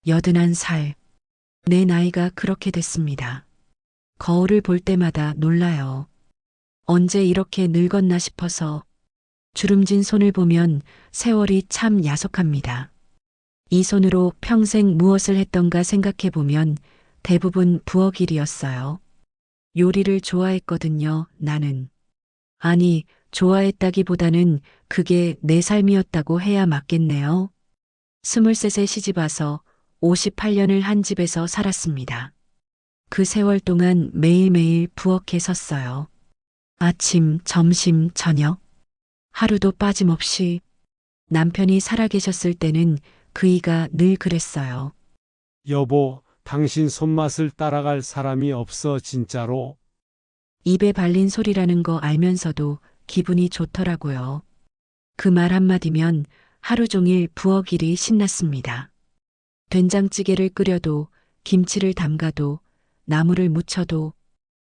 81살. 내 나이가 그렇게 됐습니다. 거울을 볼 때마다 놀라요. 언제 이렇게 늙었나 싶어서 주름진 손을 보면 세월이 참 야속합니다. 이 손으로 평생 무엇을 했던가 생각해 보면 대부분 부엌 일이었어요. 요리를 좋아했거든요, 나는. 아니, 좋아했다기보다는 그게 내 삶이었다고 해야 맞겠네요. 23세 시집 와서 58년을 한 집에서 살았습니다. 그 세월 동안 매일매일 부엌에 섰어요. 아침, 점심, 저녁. 하루도 빠짐없이. 남편이 살아계셨을 때는 그이가 늘 그랬어요. 여보, 당신 손맛을 따라갈 사람이 없어, 진짜로. 입에 발린 소리라는 거 알면서도 기분이 좋더라고요. 그 말 한마디면 하루 종일 부엌 일이 신났습니다. 된장찌개를 끓여도, 김치를 담가도, 나물을 무쳐도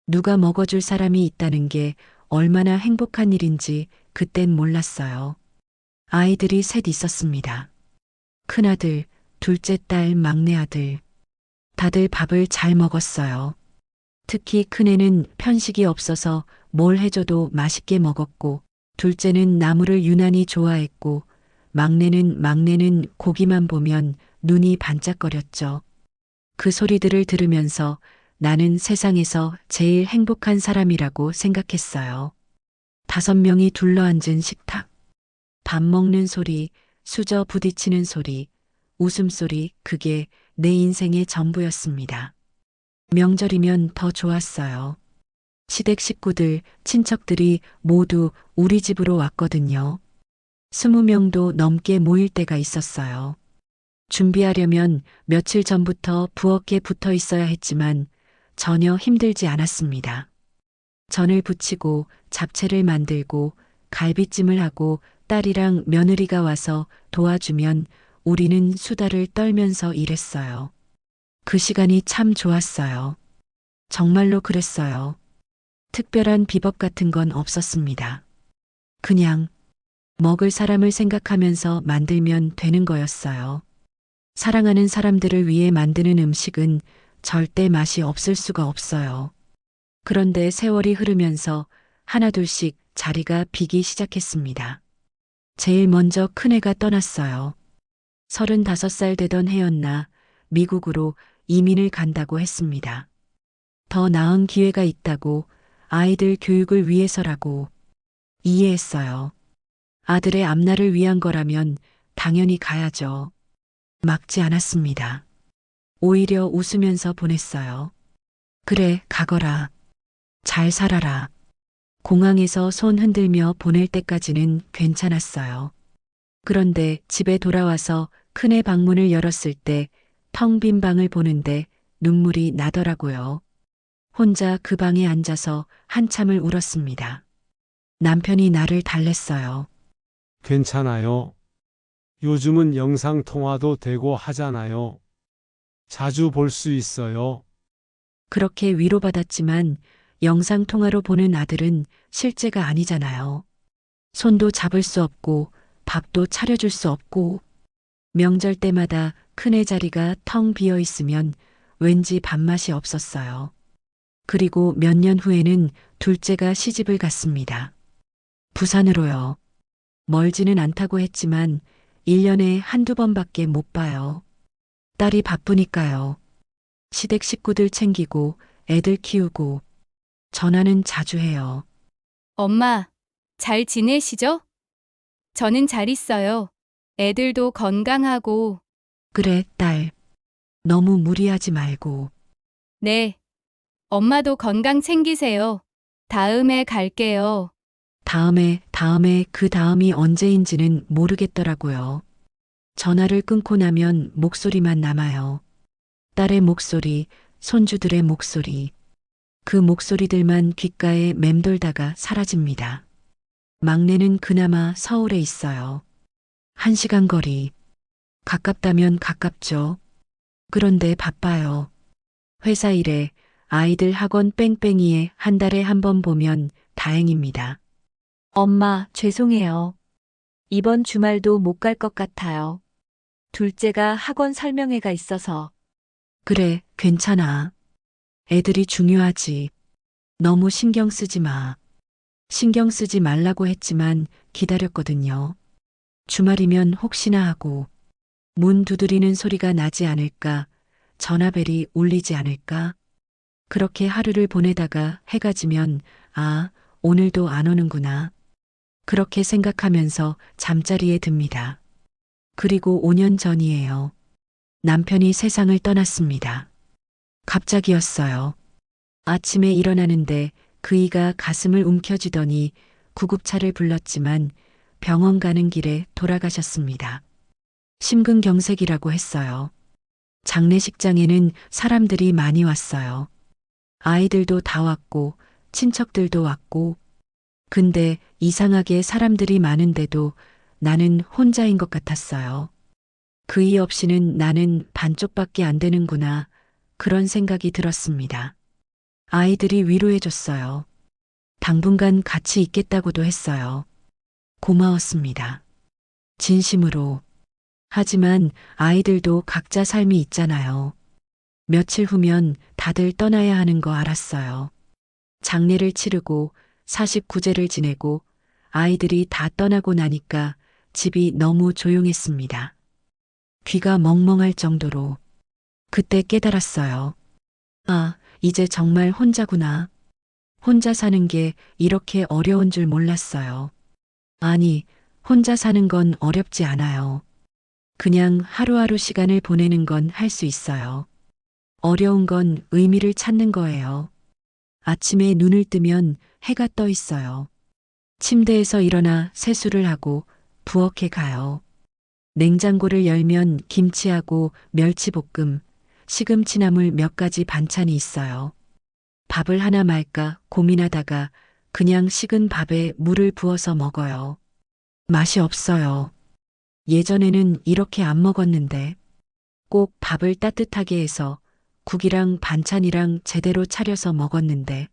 누가 먹어줄 사람이 있다는 게 얼마나 행복한 일인지 그땐 몰랐어요. 아이들이 셋 있었습니다. 큰아들, 둘째 딸, 막내 아들. 다들 밥을 잘 먹었어요. 특히 큰애는 편식이 없어서 뭘 해줘도 맛있게 먹었고, 둘째는 나물을 유난히 좋아했고, 막내는 고기만 보면 눈이 반짝거렸죠. 그 소리들을 들으면서 나는 세상에서 제일 행복한 사람이라고 생각했어요. 5명이 둘러앉은 식탁. 밥 먹는 소리, 수저 부딪히는 소리, 웃음소리, 그게 내 인생의 전부였습니다. 명절이면 더 좋았어요. 시댁 식구들, 친척들이 모두 우리 집으로 왔거든요. 20명도 넘게 모일 때가 있었어요. 준비하려면 며칠 전부터 부엌에 붙어 있어야 했지만 전혀 힘들지 않았습니다. 전을 부치고 잡채를 만들고 갈비찜을 하고 딸이랑 며느리가 와서 도와주면 우리는 수다를 떨면서 일했어요. 그 시간이 참 좋았어요. 정말로 그랬어요. 특별한 비법 같은 건 없었습니다. 그냥 먹을 사람을 생각하면서 만들면 되는 거였어요. 사랑하는 사람들을 위해 만드는 음식은 절대 맛이 없을 수가 없어요. 그런데 세월이 흐르면서 하나둘씩 자리가 비기 시작했습니다. 제일 먼저 큰애가 떠났어요. 35살 되던 해였나 미국으로 이민을 간다고 했습니다. 더 나은 기회가 있다고, 아이들 교육을 위해서라고. 이해했어요. 아들의 앞날을 위한 거라면 당연히 가야죠. 막지 않았습니다. 오히려 웃으면서 보냈어요. 그래, 가거라. 잘 살아라. 공항에서 손 흔들며 보낼 때까지는 괜찮았어요. 그런데 집에 돌아와서 큰애 방문을 열었을 때 텅 빈 방을 보는데 눈물이 나더라고요. 혼자 그 방에 앉아서 한참을 울었습니다. 남편이 나를 달랬어요. 괜찮아요. 요즘은 영상통화도 되고 하잖아요. 자주 볼 수 있어요. 그렇게 위로받았지만 영상통화로 보는 아들은 실제가 아니잖아요. 손도 잡을 수 없고 밥도 차려줄 수 없고 명절 때마다 큰애 자리가 텅 비어 있으면 왠지 밥맛이 없었어요. 그리고 몇 년 후에는 둘째가 시집을 갔습니다. 부산으로요. 멀지는 않다고 했지만 1년에 한두 번밖에 못 봐요. 딸이 바쁘니까요. 시댁 식구들 챙기고 애들 키우고 전화는 자주 해요. 엄마, 잘 지내시죠? 저는 잘 있어요. 애들도 건강하고. 그래, 딸. 너무 무리하지 말고. 네. 엄마도 건강 챙기세요. 다음에 갈게요. 다음에 그 다음이 언제인지는 모르겠더라고요. 전화를 끊고 나면 목소리만 남아요. 딸의 목소리, 손주들의 목소리. 그 목소리들만 귓가에 맴돌다가 사라집니다. 막내는 그나마 서울에 있어요. 1시간 거리. 가깝다면 가깝죠. 그런데 바빠요. 회사 일에, 아이들 학원 뺑뺑이에 한 달에 한 번 보면 다행입니다. 엄마, 죄송해요. 이번 주말도 못 갈 것 같아요. 둘째가 학원 설명회가 있어서. 그래, 괜찮아. 애들이 중요하지. 너무 신경 쓰지 마. 신경 쓰지 말라고 했지만 기다렸거든요. 주말이면 혹시나 하고 문 두드리는 소리가 나지 않을까, 전화벨이 울리지 않을까. 그렇게 하루를 보내다가 해가 지면 아, 오늘도 안 오는구나. 그렇게 생각하면서 잠자리에 듭니다. 그리고 5년 전이에요. 남편이 세상을 떠났습니다. 갑자기였어요. 아침에 일어나는데 그이가 가슴을 움켜쥐더니 구급차를 불렀지만 병원 가는 길에 돌아가셨습니다. 심근경색이라고 했어요. 장례식장에는 사람들이 많이 왔어요. 아이들도 다 왔고 친척들도 왔고 근데 이상하게 사람들이 많은데도 나는 혼자인 것 같았어요. 그이 없이는 나는 반쪽밖에 안 되는구나 그런 생각이 들었습니다. 아이들이 위로해줬어요. 당분간 같이 있겠다고도 했어요. 고마웠습니다. 진심으로. 하지만 아이들도 각자 삶이 있잖아요. 며칠 후면 다들 떠나야 하는 거 알았어요. 장례를 치르고 49제를 지내고 아이들이 다 떠나고 나니까 집이 너무 조용했습니다. 귀가 멍멍할 정도로. 그때 깨달았어요. 아, 이제 정말 혼자구나. 혼자 사는 게 이렇게 어려운 줄 몰랐어요. 아니, 혼자 사는 건 어렵지 않아요. 그냥 하루하루 시간을 보내는 건 할 수 있어요. 어려운 건 의미를 찾는 거예요. 아침에 눈을 뜨면 해가 떠 있어요. 침대에서 일어나 세수를 하고 부엌에 가요. 냉장고를 열면 김치하고 멸치볶음, 시금치나물 몇 가지 반찬이 있어요. 밥을 하나 말까 고민하다가 그냥 식은 밥에 물을 부어서 먹어요. 맛이 없어요. 예전에는 이렇게 안 먹었는데 꼭 밥을 따뜻하게 해서 국이랑 반찬이랑 제대로 차려서 먹었는데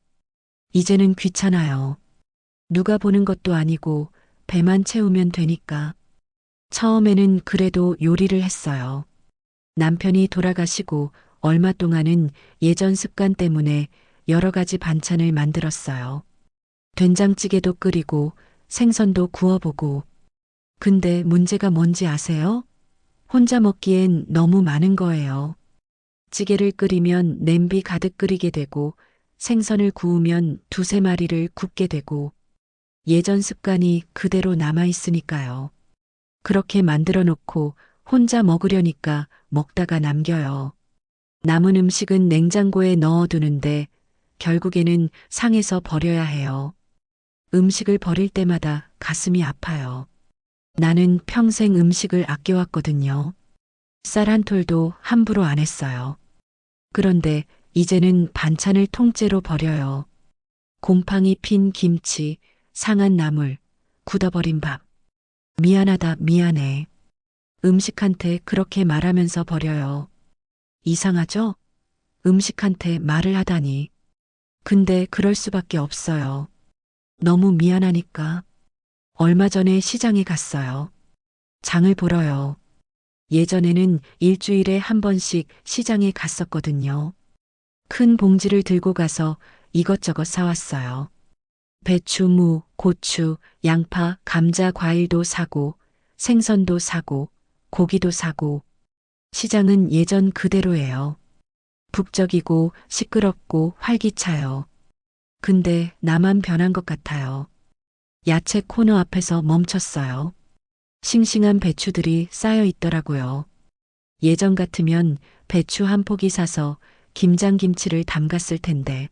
이제는 귀찮아요. 누가 보는 것도 아니고 배만 채우면 되니까. 처음에는 그래도 요리를 했어요. 남편이 돌아가시고 얼마 동안은 예전 습관 때문에 여러 가지 반찬을 만들었어요. 된장찌개도 끓이고 생선도 구워보고. 근데 문제가 뭔지 아세요? 혼자 먹기엔 너무 많은 거예요. 찌개를 끓이면 냄비 가득 끓이게 되고 생선을 구우면 두세 마리를 굽게 되고 예전 습관이 그대로 남아있으니까요. 그렇게 만들어 놓고 혼자 먹으려니까 먹다가 남겨요. 남은 음식은 냉장고에 넣어두는데 결국에는 상해서 버려야 해요. 음식을 버릴 때마다 가슴이 아파요. 나는 평생 음식을 아껴왔거든요. 쌀 한 톨도 함부로 안 했어요. 그런데 이제는 반찬을 통째로 버려요. 곰팡이 핀 김치, 상한 나물, 굳어버린 밥. 미안하다, 미안해. 음식한테 그렇게 말하면서 버려요. 이상하죠? 음식한테 말을 하다니. 근데 그럴 수밖에 없어요. 너무 미안하니까. 얼마 전에 시장에 갔어요. 장을 보러요. 예전에는 일주일에 한 번씩 시장에 갔었거든요. 큰 봉지를 들고 가서 이것저것 사왔어요. 배추, 무, 고추, 양파, 감자, 과일도 사고, 생선도 사고, 고기도 사고. 시장은 예전 그대로예요. 북적이고 시끄럽고 활기차요. 근데 나만 변한 것 같아요. 야채 코너 앞에서 멈췄어요. 싱싱한 배추들이 쌓여 있더라고요. 예전 같으면 배추 한 포기 사서 김장김치를 담갔을 텐데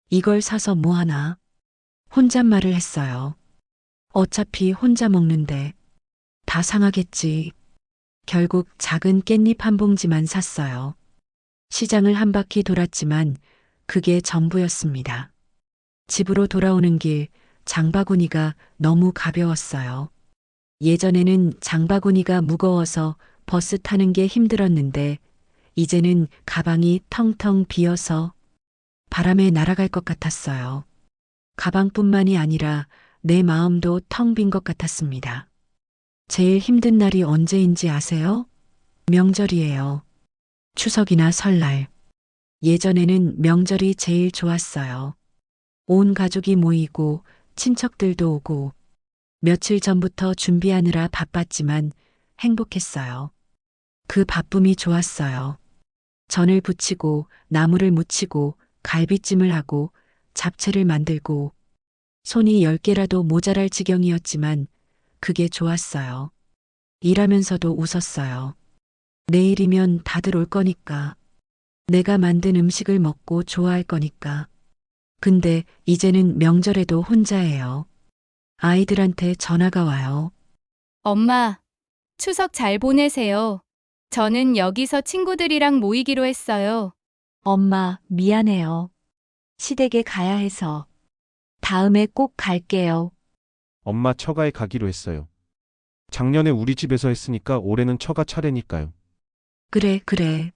이걸 사서 뭐하나? 혼잣말을 했어요. 어차피 혼자 먹는데 다 상하겠지. 결국 작은 깻잎 한 봉지만 샀어요. 시장을 한 바퀴 돌았지만 그게 전부였습니다. 집으로 돌아오는 길 장바구니가 너무 가벼웠어요. 예전에는 장바구니가 무거워서 버스 타는 게 힘들었는데 이제는 가방이 텅텅 비어서 바람에 날아갈 것 같았어요. 가방뿐만이 아니라 내 마음도 텅 빈 것 같았습니다. 제일 힘든 날이 언제인지 아세요? 명절이에요. 추석이나 설날. 예전에는 명절이 제일 좋았어요. 온 가족이 모이고 친척들도 오고 며칠 전부터 준비하느라 바빴지만 행복했어요. 그 바쁨이 좋았어요. 전을 부치고 나물을 무치고 갈비찜을 하고 잡채를 만들고 손이 10개라도 모자랄 지경이었지만 그게 좋았어요. 일하면서도 웃었어요. 내일이면 다들 올 거니까. 내가 만든 음식을 먹고 좋아할 거니까. 근데 이제는 명절에도 혼자예요. 아이들한테 전화가 와요. 엄마, 추석 잘 보내세요. 저는 여기서 친구들이랑 모이기로 했어요. 엄마, 미안해요. 시댁에 가야 해서. 다음에 꼭 갈게요. 엄마 처가에 가기로 했어요. 작년에 우리 집에서 했으니까 올해는 처가 차례니까요. 그래.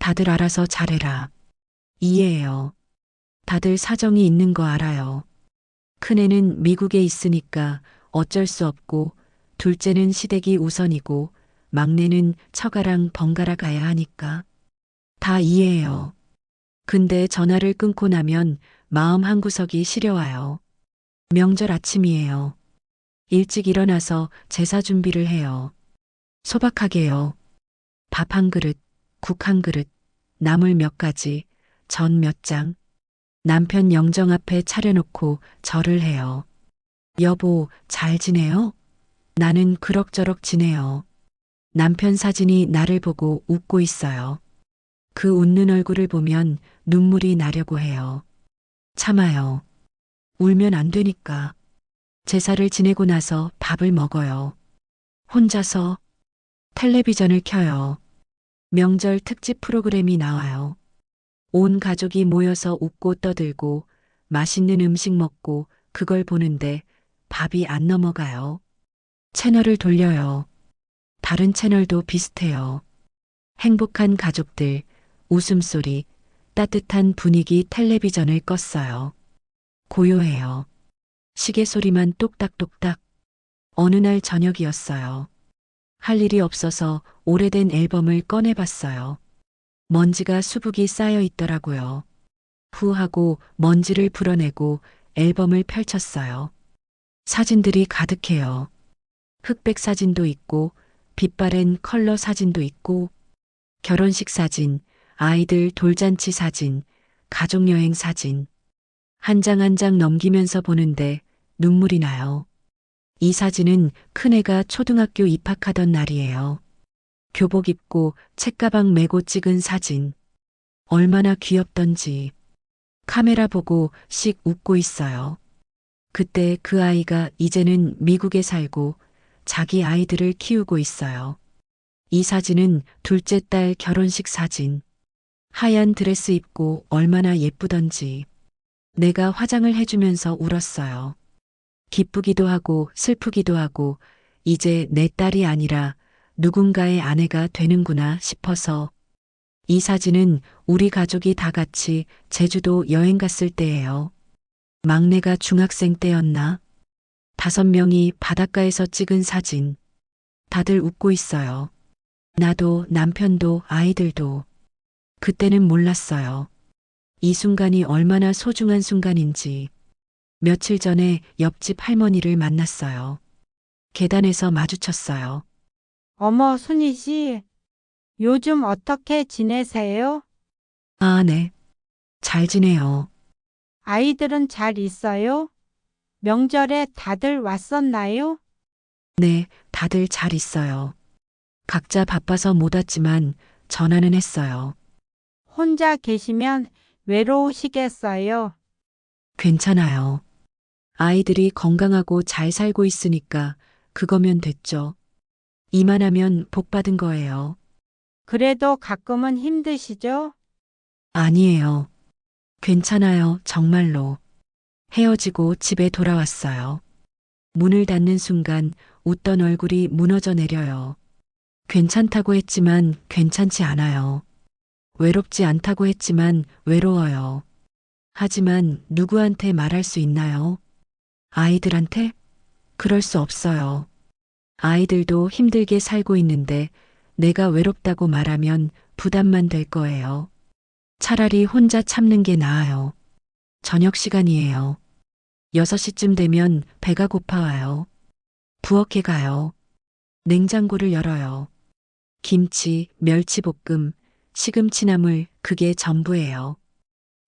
다들 알아서 잘해라. 이해해요. 다들 사정이 있는 거 알아요. 큰애는 미국에 있으니까 어쩔 수 없고, 둘째는 시댁이 우선이고, 막내는 처가랑 번갈아 가야 하니까. 다 이해해요. 근데 전화를 끊고 나면 마음 한구석이 시려와요. 명절 아침이에요. 일찍 일어나서 제사 준비를 해요. 소박하게요. 밥 한 그릇, 국 한 그릇, 나물 몇 가지, 전 몇 장. 남편 영정 앞에 차려놓고 절을 해요. 여보, 잘 지내요? 나는 그럭저럭 지내요. 남편 사진이 나를 보고 웃고 있어요. 그 웃는 얼굴을 보면 눈물이 나려고 해요. 참아요. 울면 안 되니까. 제사를 지내고 나서 밥을 먹어요. 혼자서 텔레비전을 켜요. 명절 특집 프로그램이 나와요. 온 가족이 모여서 웃고 떠들고 맛있는 음식 먹고 그걸 보는데 밥이 안 넘어가요. 채널을 돌려요. 다른 채널도 비슷해요. 행복한 가족들, 웃음소리, 따뜻한 분위기 텔레비전을 껐어요. 고요해요. 시계 소리만 똑딱똑딱. 어느 날 저녁이었어요. 할 일이 없어서 오래된 앨범을 꺼내봤어요. 먼지가 수북이 쌓여 있더라고요. 후 하고 먼지를 풀어내고 앨범을 펼쳤어요. 사진들이 가득해요. 흑백 사진도 있고, 빛바랜 컬러 사진도 있고, 결혼식 사진, 아이들 돌잔치 사진, 가족여행 사진. 한 장 한 장 넘기면서 보는데 눈물이 나요. 이 사진은 큰애가 초등학교 입학하던 날이에요. 교복 입고 책가방 메고 찍은 사진. 얼마나 귀엽던지. 카메라 보고 씩 웃고 있어요. 그때 그 아이가 이제는 미국에 살고 자기 아이들을 키우고 있어요. 이 사진은 둘째 딸 결혼식 사진. 하얀 드레스 입고 얼마나 예쁘던지. 내가 화장을 해주면서 울었어요. 기쁘기도 하고 슬프기도 하고 이제 내 딸이 아니라 누군가의 아내가 되는구나 싶어서. 이 사진은 우리 가족이 다 같이 제주도 여행 갔을 때예요. 막내가 중학생 때였나? 5명이 바닷가에서 찍은 사진. 다들 웃고 있어요. 나도 남편도 아이들도. 그때는 몰랐어요. 이 순간이 얼마나 소중한 순간인지. 며칠 전에 옆집 할머니를 만났어요. 계단에서 마주쳤어요. 어머, 순희 씨, 요즘 어떻게 지내세요? 아, 네. 잘 지내요. 아이들은 잘 있어요? 명절에 다들 왔었나요? 네, 다들 잘 있어요. 각자 바빠서 못 왔지만 전화는 했어요. 혼자 계시면 외로우시겠어요? 괜찮아요. 아이들이 건강하고 잘 살고 있으니까 그거면 됐죠. 이만하면 복 받은 거예요. 그래도 가끔은 힘드시죠? 아니에요. 괜찮아요, 정말로. 헤어지고 집에 돌아왔어요. 문을 닫는 순간 웃던 얼굴이 무너져 내려요. 괜찮다고 했지만 괜찮지 않아요. 외롭지 않다고 했지만 외로워요. 하지만 누구한테 말할 수 있나요? 아이들한테? 그럴 수 없어요. 아이들도 힘들게 살고 있는데 내가 외롭다고 말하면 부담만 될 거예요. 차라리 혼자 참는 게 나아요. 저녁 시간이에요. 6시쯤 되면 배가 고파와요. 부엌에 가요. 냉장고를 열어요. 김치, 멸치볶음, 시금치나물, 그게 전부예요.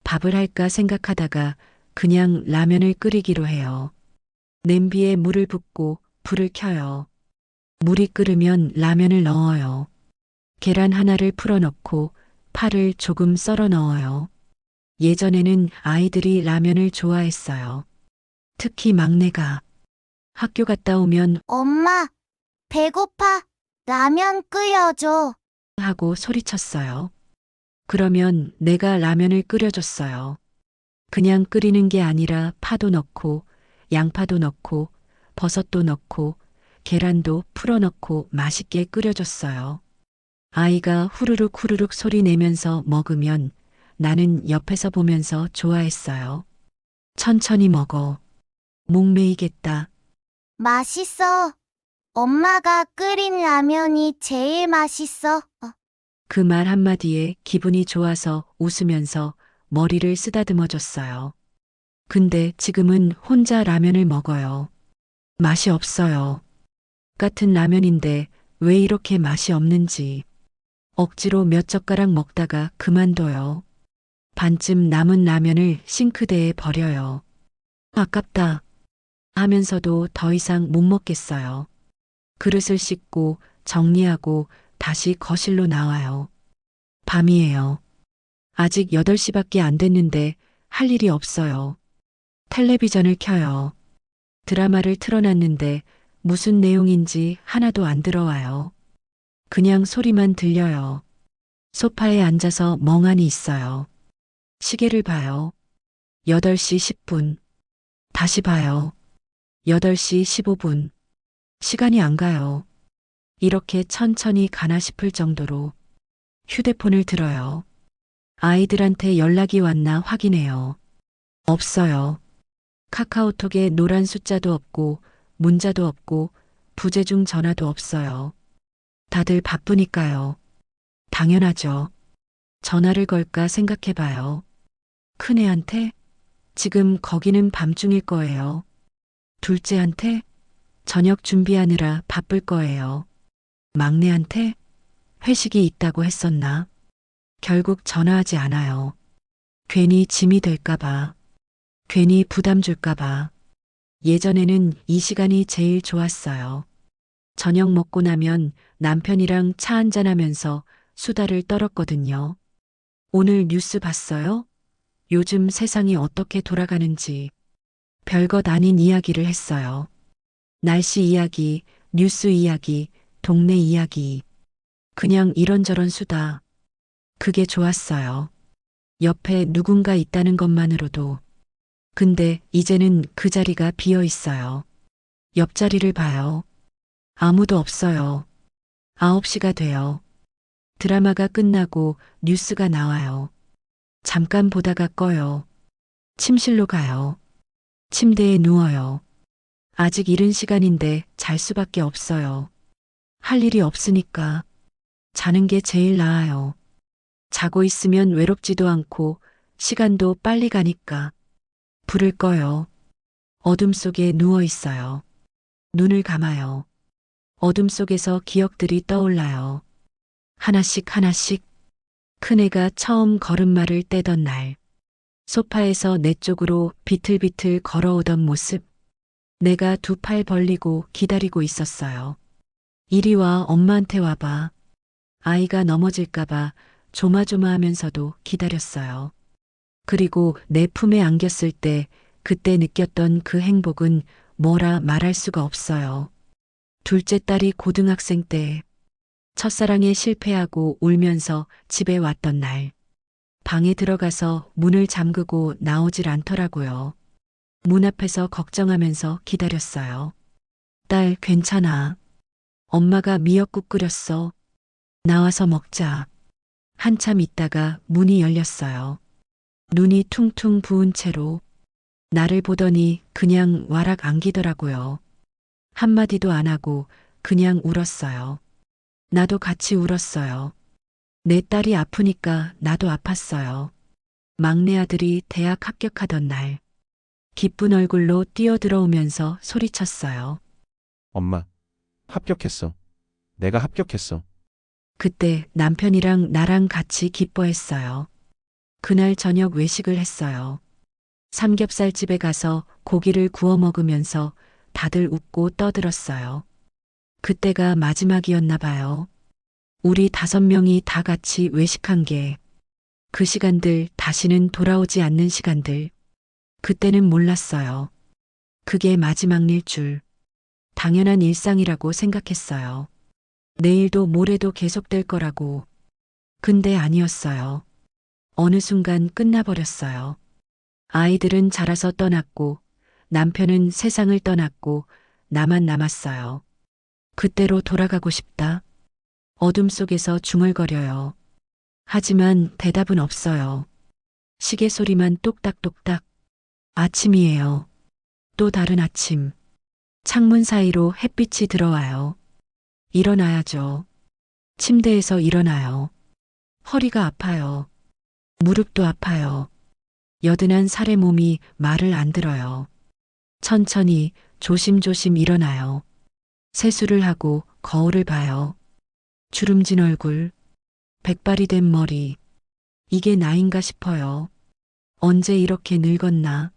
밥을 할까 생각하다가 그냥 라면을 끓이기로 해요. 냄비에 물을 붓고 불을 켜요. 물이 끓으면 라면을 넣어요. 계란 하나를 풀어 넣고 파를 조금 썰어 넣어요. 예전에는 아이들이 라면을 좋아했어요. 특히 막내가 학교 갔다 오면 엄마, 배고파. 라면 끓여줘. 하고 소리쳤어요. 그러면 내가 라면을 끓여줬어요. 그냥 끓이는 게 아니라 파도 넣고 양파도 넣고 버섯도 넣고 계란도 풀어 넣고 맛있게 끓여줬어요. 아이가 후루룩 후루룩 소리 내면서 먹으면 나는 옆에서 보면서 좋아했어요. 천천히 먹어. 목매이겠다. 맛있어. 엄마가 끓인 라면이 제일 맛있어. 그 말 한마디에 기분이 좋아서 웃으면서 머리를 쓰다듬어 줬어요. 근데 지금은 혼자 라면을 먹어요. 맛이 없어요. 같은 라면인데 왜 이렇게 맛이 없는지. 억지로 몇 젓가락 먹다가 그만둬요. 반쯤 남은 라면을 싱크대에 버려요. 아깝다 하면서도 더 이상 못 먹겠어요. 그릇을 씻고 정리하고 다시 거실로 나와요. 밤이에요. 아직 8시밖에 안 됐는데 할 일이 없어요. 텔레비전을 켜요. 드라마를 틀어놨는데 무슨 내용인지 하나도 안 들어와요. 그냥 소리만 들려요. 소파에 앉아서 멍하니 있어요. 시계를 봐요. 8시 10분. 다시 봐요. 8시 15분. 시간이 안 가요. 이렇게 천천히 가나 싶을 정도로 휴대폰을 들어요. 아이들한테 연락이 왔나 확인해요. 없어요. 카카오톡에 노란 숫자도 없고 문자도 없고 부재중 전화도 없어요. 다들 바쁘니까요. 당연하죠. 전화를 걸까 생각해봐요. 큰애한테? 지금 거기는 밤중일 거예요. 둘째한테? 저녁 준비하느라 바쁠 거예요. 막내한테? 회식이 있다고 했었나? 결국 전화하지 않아요. 괜히 짐이 될까봐. 괜히 부담 줄까봐. 예전에는 이 시간이 제일 좋았어요. 저녁 먹고 나면 남편이랑 차 한잔하면서 수다를 떨었거든요. 오늘 뉴스 봤어요? 요즘 세상이 어떻게 돌아가는지. 별것 아닌 이야기를 했어요. 날씨 이야기, 뉴스 이야기, 동네 이야기. 그냥 이런저런 수다. 그게 좋았어요. 옆에 누군가 있다는 것만으로도. 근데 이제는 그 자리가 비어 있어요. 옆자리를 봐요. 아무도 없어요. 9시가 돼요. 드라마가 끝나고 뉴스가 나와요. 잠깐 보다가 꺼요. 침실로 가요. 침대에 누워요. 아직 이른 시간인데 잘 수밖에 없어요. 할 일이 없으니까 자는 게 제일 나아요. 자고 있으면 외롭지도 않고 시간도 빨리 가니까. 불을 꺼요. 어둠 속에 누워 있어요. 눈을 감아요. 어둠 속에서 기억들이 떠올라요. 하나씩 하나씩. 큰애가 처음 걸음마를 떼던 날. 소파에서 내 쪽으로 비틀비틀 걸어오던 모습. 내가 두 팔 벌리고 기다리고 있었어요. 이리 와, 엄마한테 와봐. 아이가 넘어질까봐 조마조마하면서도 기다렸어요. 그리고 내 품에 안겼을 때 그때 느꼈던 그 행복은 뭐라 말할 수가 없어요. 둘째 딸이 고등학생 때 첫사랑에 실패하고 울면서 집에 왔던 날. 방에 들어가서 문을 잠그고 나오질 않더라고요. 문 앞에서 걱정하면서 기다렸어요. 딸, 괜찮아. 엄마가 미역국 끓였어. 나와서 먹자. 한참 있다가 문이 열렸어요. 눈이 퉁퉁 부은 채로 나를 보더니 그냥 와락 안기더라고요. 한마디도 안 하고 그냥 울었어요. 나도 같이 울었어요. 내 딸이 아프니까 나도 아팠어요. 막내 아들이 대학 합격하던 날, 기쁜 얼굴로 뛰어들어오면서 소리쳤어요. 엄마, 합격했어. 내가 합격했어. 그때 남편이랑 나랑 같이 기뻐했어요. 그날 저녁 외식을 했어요. 삼겹살집에 가서 고기를 구워 먹으면서 다들 웃고 떠들었어요. 그때가 마지막이었나 봐요. 우리 5명이 다 같이 외식한 게 그 시간들 다시는 돌아오지 않는 시간들. 그때는 몰랐어요. 그게 마지막일 줄. 당연한 일상이라고 생각했어요. 내일도 모레도 계속될 거라고. 근데 아니었어요. 어느 순간 끝나버렸어요. 아이들은 자라서 떠났고, 남편은 세상을 떠났고, 나만 남았어요. 그때로 돌아가고 싶다. 어둠 속에서 중얼거려요. 하지만 대답은 없어요. 시계 소리만 똑딱똑딱. 아침이에요. 또 다른 아침. 창문 사이로 햇빛이 들어와요. 일어나야죠. 침대에서 일어나요. 허리가 아파요. 무릎도 아파요. 여든한 살의 몸이 말을 안 들어요. 천천히 조심조심 일어나요. 세수를 하고 거울을 봐요. 주름진 얼굴, 백발이 된 머리. 이게 나인가 싶어요. 언제 이렇게 늙었나?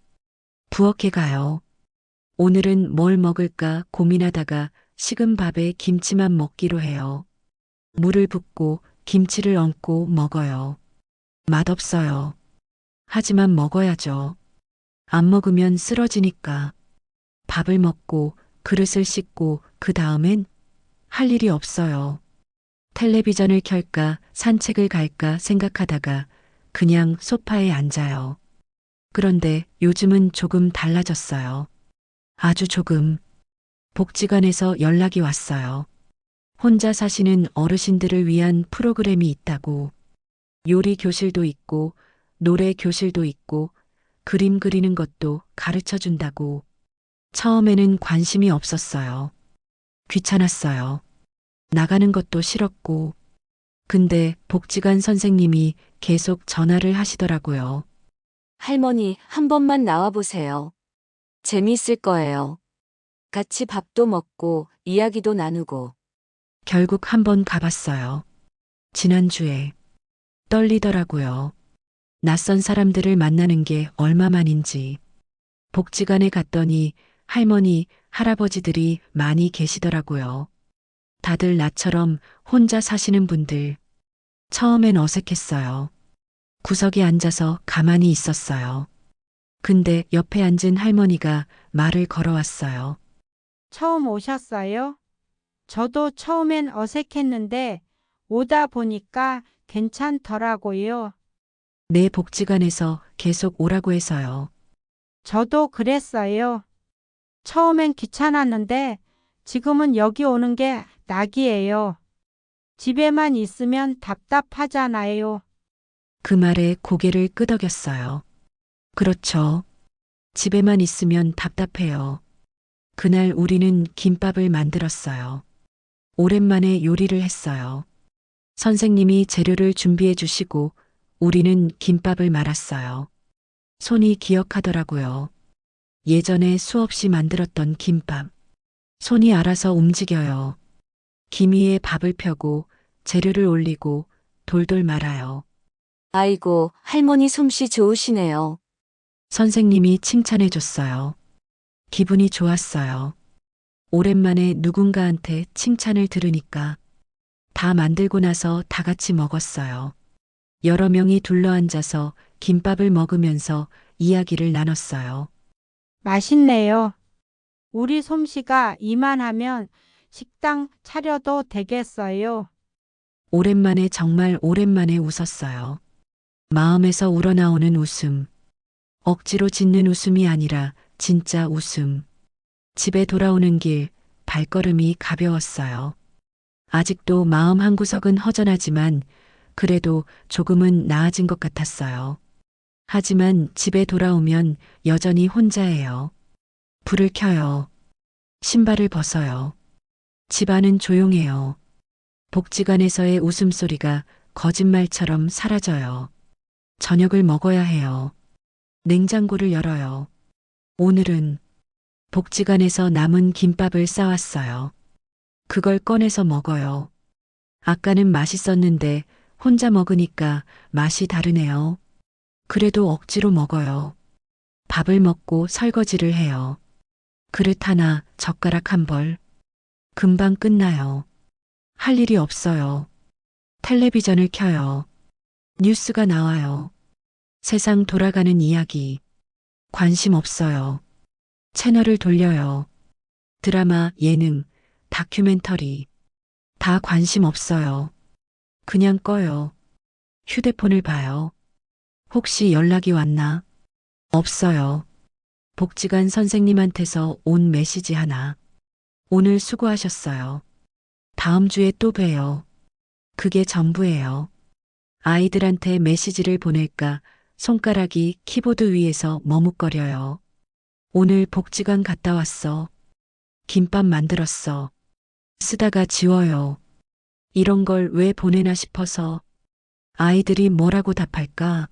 부엌에 가요. 오늘은 뭘 먹을까 고민하다가 식은 밥에 김치만 먹기로 해요. 물을 붓고 김치를 얹고 먹어요. 맛없어요. 하지만 먹어야죠. 안 먹으면 쓰러지니까. 밥을 먹고 그릇을 씻고 그 다음엔 할 일이 없어요. 텔레비전을 켤까 산책을 갈까 생각하다가 그냥 소파에 앉아요. 그런데 요즘은 조금 달라졌어요. 아주 조금. 복지관에서 연락이 왔어요. 혼자 사시는 어르신들을 위한 프로그램이 있다고. 요리 교실도 있고, 노래 교실도 있고, 그림 그리는 것도 가르쳐 준다고. 처음에는 관심이 없었어요. 귀찮았어요. 나가는 것도 싫었고. 근데 복지관 선생님이 계속 전화를 하시더라고요. 할머니, 한 번만 나와보세요. 재미있을 거예요. 같이 밥도 먹고 이야기도 나누고. 결국 한번 가봤어요. 지난주에. 떨리더라고요. 낯선 사람들을 만나는 게 얼마만인지. 복지관에 갔더니 할머니, 할아버지들이 많이 계시더라고요. 다들 나처럼 혼자 사시는 분들. 처음엔 어색했어요. 구석에 앉아서 가만히 있었어요. 근데 옆에 앉은 할머니가 말을 걸어왔어요. 처음 오셨어요? 저도 처음엔 어색했는데 오다 보니까 괜찮더라고요. 내 복지관에서 계속 오라고 해서요. 저도 그랬어요. 처음엔 귀찮았는데 지금은 여기 오는 게 낙이에요. 집에만 있으면 답답하잖아요. 그 말에 고개를 끄덕였어요. 그렇죠. 집에만 있으면 답답해요. 그날 우리는 김밥을 만들었어요. 오랜만에 요리를 했어요. 선생님이 재료를 준비해 주시고 우리는 김밥을 말았어요. 손이 기억하더라고요. 예전에 수없이 만들었던 김밥. 손이 알아서 움직여요. 김 위에 밥을 펴고 재료를 올리고 돌돌 말아요. 아이고, 할머니 솜씨 좋으시네요. 선생님이 칭찬해 줬어요. 기분이 좋았어요. 오랜만에 누군가한테 칭찬을 들으니까. 다 만들고 나서 다 같이 먹었어요. 여러 명이 둘러앉아서 김밥을 먹으면서 이야기를 나눴어요. 맛있네요. 우리 솜씨가 이만하면 식당 차려도 되겠어요. 오랜만에 정말 오랜만에 웃었어요. 마음에서 우러나오는 웃음. 억지로 짓는 웃음이 아니라 진짜 웃음. 집에 돌아오는 길 발걸음이 가벼웠어요. 아직도 마음 한구석은 허전하지만 그래도 조금은 나아진 것 같았어요. 하지만 집에 돌아오면 여전히 혼자예요. 불을 켜요. 신발을 벗어요. 집안은 조용해요. 복지관에서의 웃음소리가 거짓말처럼 사라져요. 저녁을 먹어야 해요. 냉장고를 열어요. 오늘은 복지관에서 남은 김밥을 싸왔어요. 그걸 꺼내서 먹어요. 아까는 맛있었는데 혼자 먹으니까 맛이 다르네요. 그래도 억지로 먹어요. 밥을 먹고 설거지를 해요. 그릇 하나, 젓가락 한 벌. 금방 끝나요. 할 일이 없어요. 텔레비전을 켜요. 뉴스가 나와요. 세상 돌아가는 이야기. 관심 없어요. 채널을 돌려요. 드라마, 예능, 다큐멘터리. 다 관심 없어요. 그냥 꺼요. 휴대폰을 봐요. 혹시 연락이 왔나? 없어요. 복지관 선생님한테서 온 메시지 하나. 오늘 수고하셨어요. 다음 주에 또 봬요. 그게 전부예요. 아이들한테 메시지를 보낼까 손가락이 키보드 위에서 머뭇거려요. 오늘 복지관 갔다 왔어. 김밥 만들었어. 쓰다가 지워요. 이런 걸 왜 보내나 싶어서. 아이들이 뭐라고 답할까?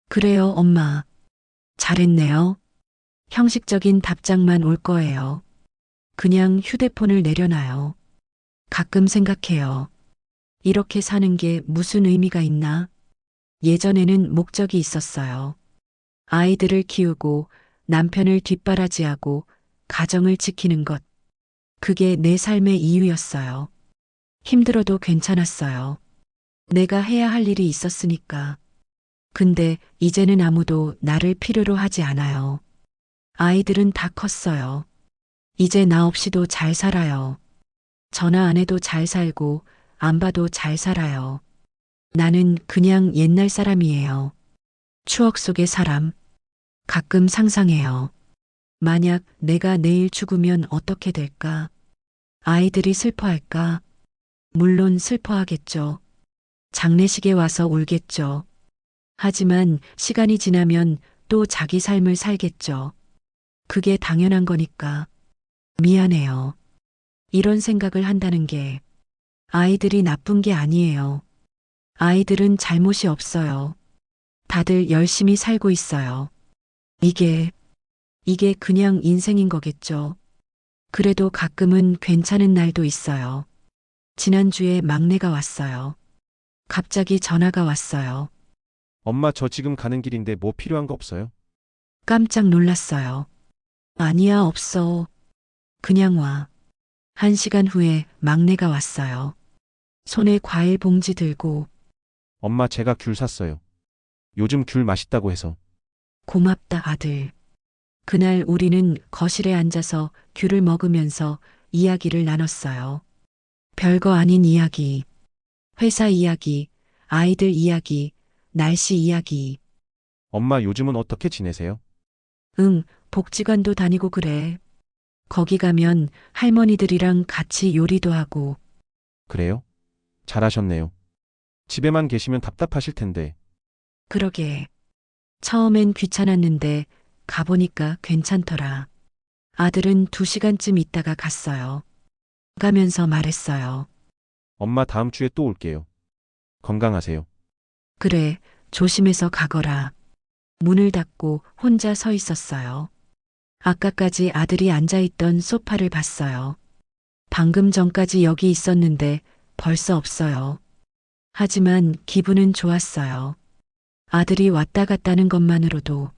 그래요, 엄마. 잘했네요. 형식적인 답장만 올 거예요. 그냥 휴대폰을 내려놔요. 가끔 생각해요. 이렇게 사는 게 무슨 의미가 있나? 예전에는 목적이 있었어요. 아이들을 키우고 남편을 뒷바라지하고 가정을 지키는 것. 그게 내 삶의 이유였어요. 힘들어도 괜찮았어요. 내가 해야 할 일이 있었으니까. 근데 이제는 아무도 나를 필요로 하지 않아요. 아이들은 다 컸어요. 이제 나 없이도 잘 살아요. 전화 안 해도 잘 살고 안 봐도 잘 살아요. 나는 그냥 옛날 사람이에요. 추억 속의 사람. 가끔 상상해요. 만약 내가 내일 죽으면 어떻게 될까? 아이들이 슬퍼할까? 물론 슬퍼하겠죠. 장례식에 와서 울겠죠. 하지만 시간이 지나면 또 자기 삶을 살겠죠. 그게 당연한 거니까. 미안해요. 이런 생각을 한다는 게 아이들이 나쁜 게 아니에요. 아이들은 잘못이 없어요. 다들 열심히 살고 있어요. 이게 그냥 인생인 거겠죠. 그래도 가끔은 괜찮은 날도 있어요. 지난주에 막내가 왔어요. 갑자기 전화가 왔어요. 엄마, 저 지금 가는 길인데 뭐 필요한 거 없어요? 깜짝 놀랐어요. 아니야, 없어. 그냥 와. 1시간 후에 막내가 왔어요. 손에 과일 봉지 들고. 엄마, 제가 귤 샀어요. 요즘 귤 맛있다고 해서. 고맙다, 아들. 그날 우리는 거실에 앉아서 귤을 먹으면서 이야기를 나눴어요. 별거 아닌 이야기. 회사 이야기, 아이들 이야기, 날씨 이야기. 엄마, 요즘은 어떻게 지내세요? 응, 복지관도 다니고 그래. 거기 가면 할머니들이랑 같이 요리도 하고. 그래요? 잘하셨네요. 집에만 계시면 답답하실 텐데. 그러게. 처음엔 귀찮았는데 가보니까 괜찮더라. 아들은 2시간쯤 있다가 갔어요. 가면서 말했어요. 엄마, 다음 주에 또 올게요. 건강하세요. 그래, 조심해서 가거라. 문을 닫고 혼자 서 있었어요. 아까까지 아들이 앉아있던 소파를 봤어요. 방금 전까지 여기 있었는데 벌써 없어요. 하지만 기분은 좋았어요. 아들이 왔다 갔다는 것만으로도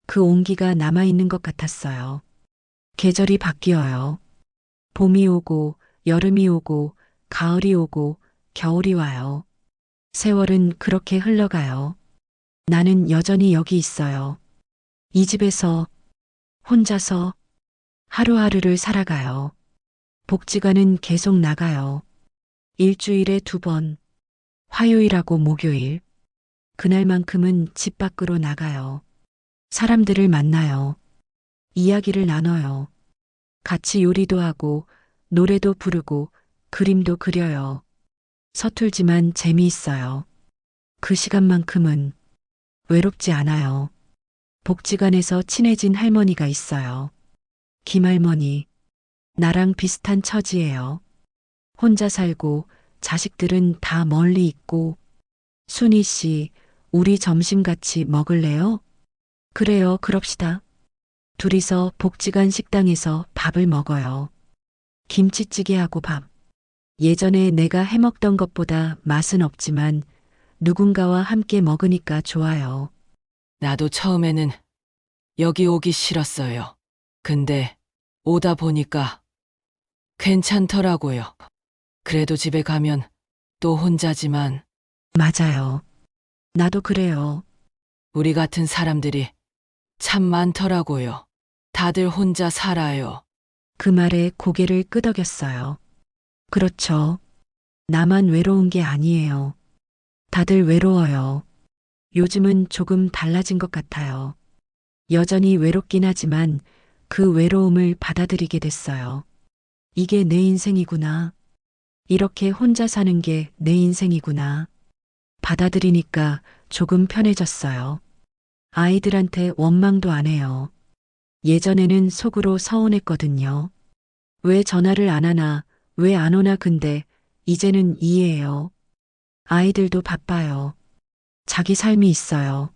그 온기가 남아있는 것 같았어요. 계절이 바뀌어요. 봄이 오고, 여름이 오고, 가을이 오고, 겨울이 와요. 세월은 그렇게 흘러가요. 나는 여전히 여기 있어요. 이 집에서, 혼자서, 하루하루를 살아가요. 복지관은 계속 나가요. 일주일에 2번, 화요일하고 목요일. 그날만큼은 집 밖으로 나가요. 사람들을 만나요. 이야기를 나눠요. 같이 요리도 하고, 노래도 부르고, 그림도 그려요. 서툴지만 재미있어요. 그 시간만큼은 외롭지 않아요. 복지관에서 친해진 할머니가 있어요. 김할머니. 나랑 비슷한 처지예요. 혼자 살고 자식들은 다 멀리 있고. 순희 씨, 우리 점심 같이 먹을래요? 그래요, 그럽시다. 둘이서 복지관 식당에서 밥을 먹어요. 김치찌개하고 밥. 예전에 내가 해먹던 것보다 맛은 없지만 누군가와 함께 먹으니까 좋아요. 나도 처음에는 여기 오기 싫었어요. 근데 오다 보니까 괜찮더라고요. 그래도 집에 가면 또 혼자지만 맞아요. 나도 그래요. 우리 같은 사람들이 참 많더라고요. 다들 혼자 살아요. 그 말에 고개를 끄덕였어요. 그렇죠. 나만 외로운 게 아니에요. 다들 외로워요. 요즘은 조금 달라진 것 같아요. 여전히 외롭긴 하지만 그 외로움을 받아들이게 됐어요. 이게 내 인생이구나. 이렇게 혼자 사는 게 내 인생이구나. 받아들이니까 조금 편해졌어요. 아이들한테 원망도 안 해요. 예전에는 속으로 서운했거든요. 왜 전화를 안 하나, 왜 안 오나 근데 이제는 이해해요. 아이들도 바빠요. 자기 삶이 있어요.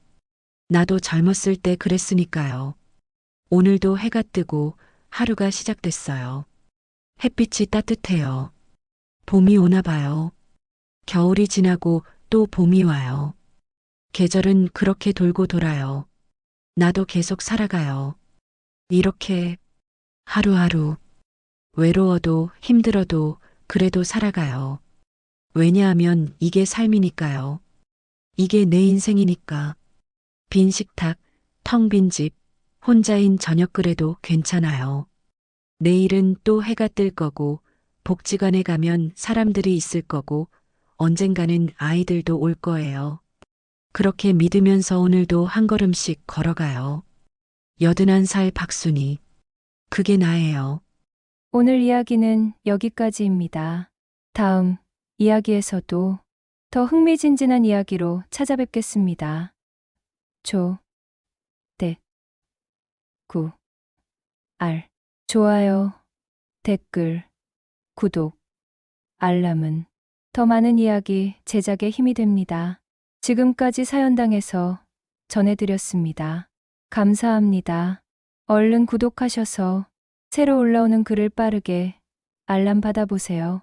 나도 젊었을 때 그랬으니까요. 오늘도 해가 뜨고 하루가 시작됐어요. 햇빛이 따뜻해요. 봄이 오나 봐요. 겨울이 지나고 또 봄이 와요. 계절은 그렇게 돌고 돌아요. 나도 계속 살아가요. 이렇게 하루하루 외로워도 힘들어도 그래도 살아가요. 왜냐하면 이게 삶이니까요. 이게 내 인생이니까. 빈 식탁, 텅 빈 집, 혼자인 저녁 그래도 괜찮아요. 내일은 또 해가 뜰 거고, 복지관에 가면 사람들이 있을 거고, 언젠가는 아이들도 올 거예요. 그렇게 믿으면서 오늘도 한 걸음씩 걸어가요. 81살 박순희. 그게 나예요. 오늘 이야기는 여기까지입니다. 다음 이야기에서도 더 흥미진진한 이야기로 찾아뵙겠습니다. 조, 대, 구, 알. 좋아요, 댓글, 구독, 알람은 더 많은 이야기 제작에 힘이 됩니다. 지금까지 사연당에서 전해드렸습니다. 감사합니다. 얼른 구독하셔서 새로 올라오는 글을 빠르게 알람 받아보세요.